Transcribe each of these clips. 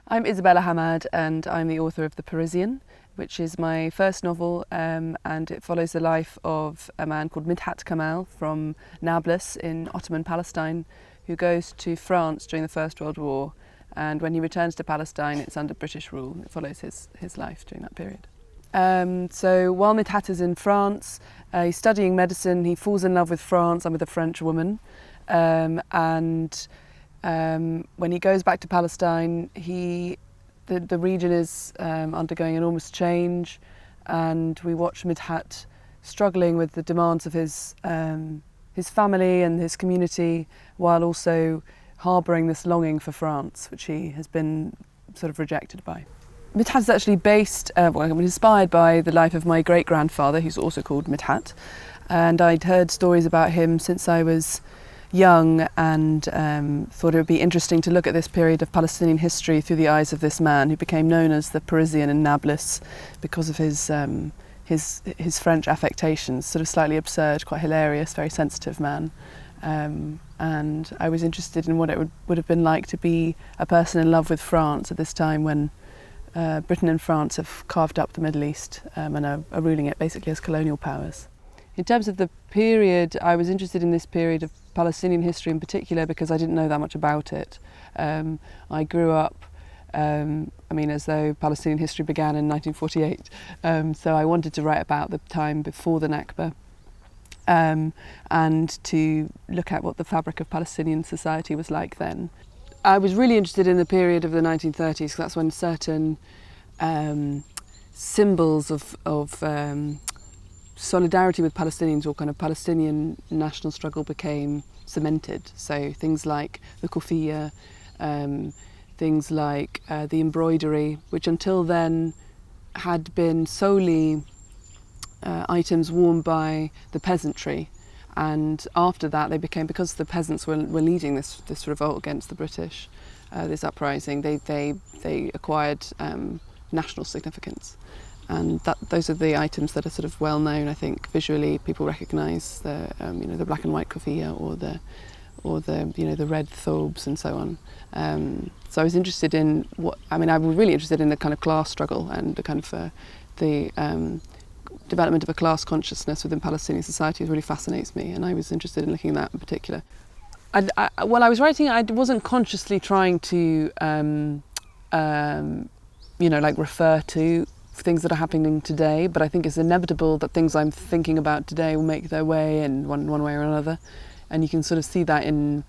I'm Isabella Hammad and I'm the author of The Parisian, which is my first novel, and it follows the life of a man called Midhat Kamal from Nablus in Ottoman Palestine, who goes to France during the First World War, and when he returns to Palestine it's under British rule. It follows his life during that period. So while Midhat is in France, he's studying medicine, he falls in love with France and with a French woman, when he goes back to Palestine, the region is undergoing enormous change, and we watch Midhat struggling with the demands of his family and his community, while also harbouring this longing for France, which he has been sort of rejected by. Midhat is actually inspired by the life of my great-grandfather, who's also called Midhat, and I'd heard stories about him since I was young, and thought it would be interesting to look at this period of Palestinian history through the eyes of this man who became known as the Parisian in Nablus because of his French affectations, sort of slightly absurd, quite hilarious, very sensitive man. And I was interested in what it would have been like to be a person in love with France at this time when Britain and France have carved up the Middle East and are ruling it basically as colonial powers. In terms of the period, I was interested in this period of Palestinian history in particular because I didn't know that much about it. I grew up, as though Palestinian history began in 1948, so I wanted to write about the time before the Nakba, and to look at what the fabric of Palestinian society was like then. I was really interested in the period of the 1930s because that's when certain symbols of solidarity with Palestinians, or kind of Palestinian national struggle, became cemented. So things like the kufiya, things like the embroidery, which until then had been solely items worn by the peasantry, and after that they became, because the peasants were leading this revolt against the British, this uprising, they acquired national significance. And those are the items that are sort of well known. I think visually people recognise the black and white kufiya, or the red thobes and so on. So I was interested in I was really interested in the kind of class struggle and the kind of the development of a class consciousness within Palestinian society. It really fascinates me, and I was interested in looking at that in particular. While I was writing, I wasn't consciously trying to refer to things that are happening today, but I think it's inevitable that things I'm thinking about today will make their way in one way or another, and you can sort of see that in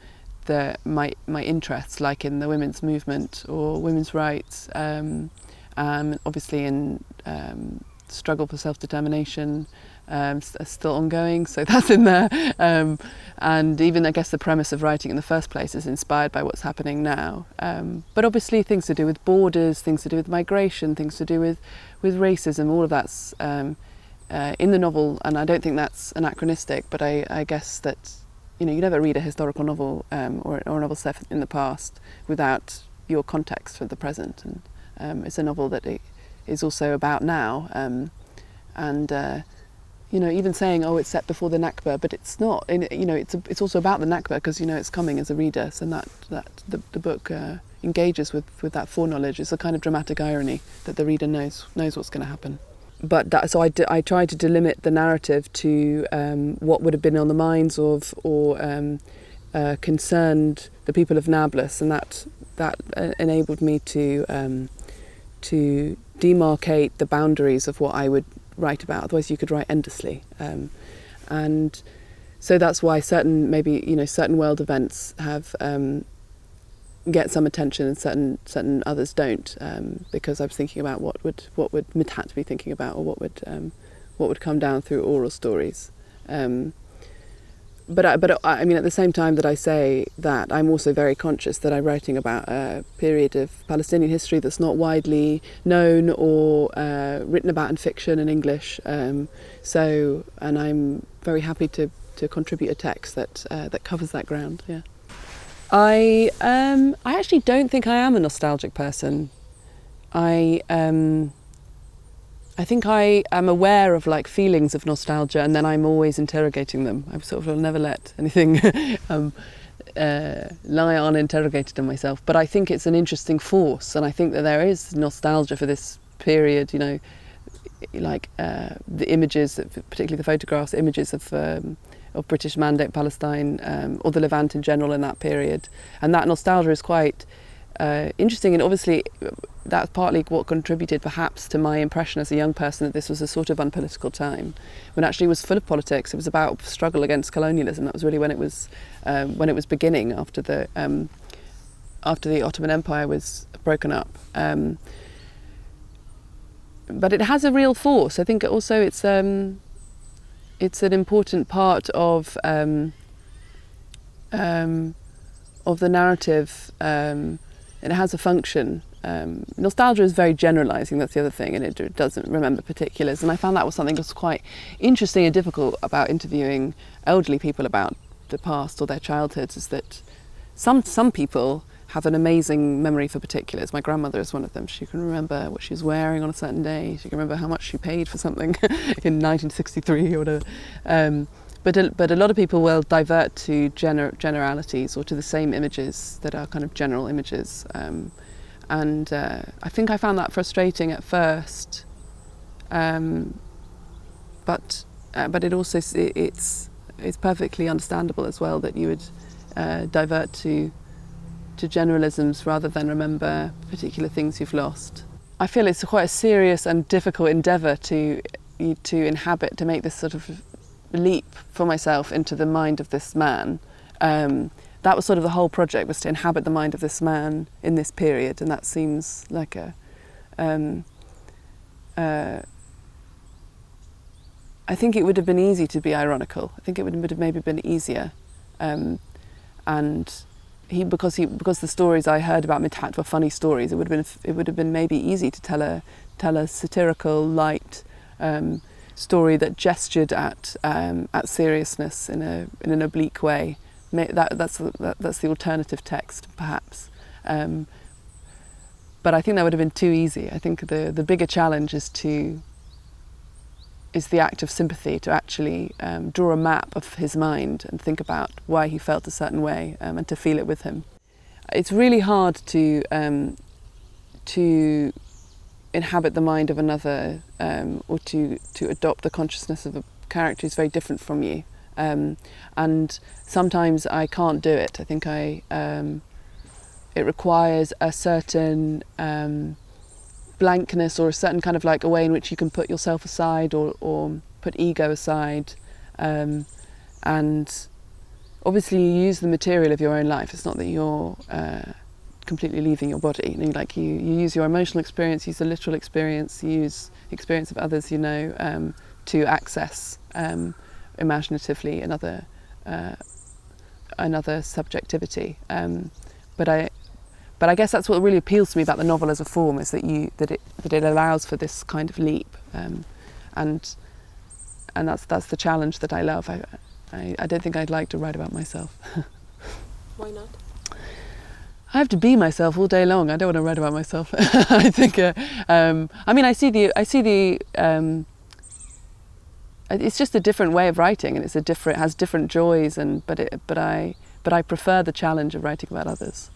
my interests, like in the women's movement or women's rights, obviously in struggle for self-determination, still ongoing, so that's in there, and even I guess the premise of writing in the first place is inspired by what's happening now, but obviously things to do with borders, things to do with migration, things to do with racism, all of that's in the novel, and I don't think that's anachronistic, but I guess that you never read a historical novel or a novel set in the past without your context for the present, and it's a novel that is also about now, even saying, oh, it's set before the Nakba, but it's not. It's also about the Nakba because it's coming as a reader, so that the book engages with that foreknowledge. It's a kind of dramatic irony that the reader knows what's going to happen. But so I tried to delimit the narrative to what would have been on the minds of or concerned the people of Nablus, and that enabled me to demarcate the boundaries of what I would write about. Otherwise you could write endlessly, and so that's why certain world events have get some attention and certain others don't, because I was thinking about what would Midhat be thinking about, or what would come down through oral stories. But at the same time that I say that, I'm also very conscious that I'm writing about a period of Palestinian history that's not widely known or written about in fiction in English. And I'm very happy to contribute a text that covers that ground. Yeah. I actually don't think I am a nostalgic person. I think I am aware of feelings of nostalgia, and then I'm always interrogating them. I've sort of never let anything lie uninterrogated in myself. But I think it's an interesting force, and I think that there is nostalgia for this period, you know, like the images, particularly the photographs, images of British Mandate Palestine, or the Levant in general in that period. And that nostalgia is quite interesting, and obviously that's partly what contributed perhaps to my impression as a young person that this was a sort of unpolitical time, when actually it was full of politics. It was about struggle against colonialism. That was really when it was beginning after the Ottoman Empire was broken up. But it has a real force. I think also it's an important part of the narrative. It has a function. Nostalgia is very generalising, that's the other thing, and it doesn't remember particulars. And I found that was something that was quite interesting and difficult about interviewing elderly people about the past or their childhoods, is that some people have an amazing memory for particulars. My grandmother is one of them. She can remember what she was wearing on a certain day. She can remember how much she paid for something in 1963 or whatever. But a lot of people will divert to generalities or to the same images that are kind of general images. And I think I found that frustrating at first. But it also it's perfectly understandable as well that you would divert to generalisms rather than remember particular things you've lost. I feel it's quite a serious and difficult endeavour to inhabit, to make this sort of leap for myself into the mind of this man. That was sort of the whole project, was to inhabit the mind of this man in this period, and that seems like I think it would have been easy to be ironical. I think it would have maybe been easier, and because the stories I heard about Midhat were funny stories, it would have been maybe easy to tell a satirical, light story that gestured at seriousness in an oblique way. That's the alternative text, perhaps. But I think that would have been too easy. I think the bigger challenge is the act of sympathy, to actually draw a map of his mind and think about why he felt a certain way, and to feel it with him. It's really hard to inhabit the mind of another, or to adopt the consciousness of a character who's very different from you. And sometimes I can't do it. I think it requires a certain blankness, or a certain kind of like a way in which you can put yourself aside, or put ego aside, and obviously you use the material of your own life. It's not that you're completely leaving your body. You know, like you use your emotional experience, use the literal experience, use experience of others, you know, to access imaginatively another subjectivity. But I guess that's what really appeals to me about the novel as a form, is that it allows for this kind of leap, and that's the challenge that I love. I don't think I'd like to write about myself. Why not? I have to be myself all day long. I don't want to write about myself. I think. I mean, I see the. It's just a different way of writing, and it has different joys, but I prefer the challenge of writing about others.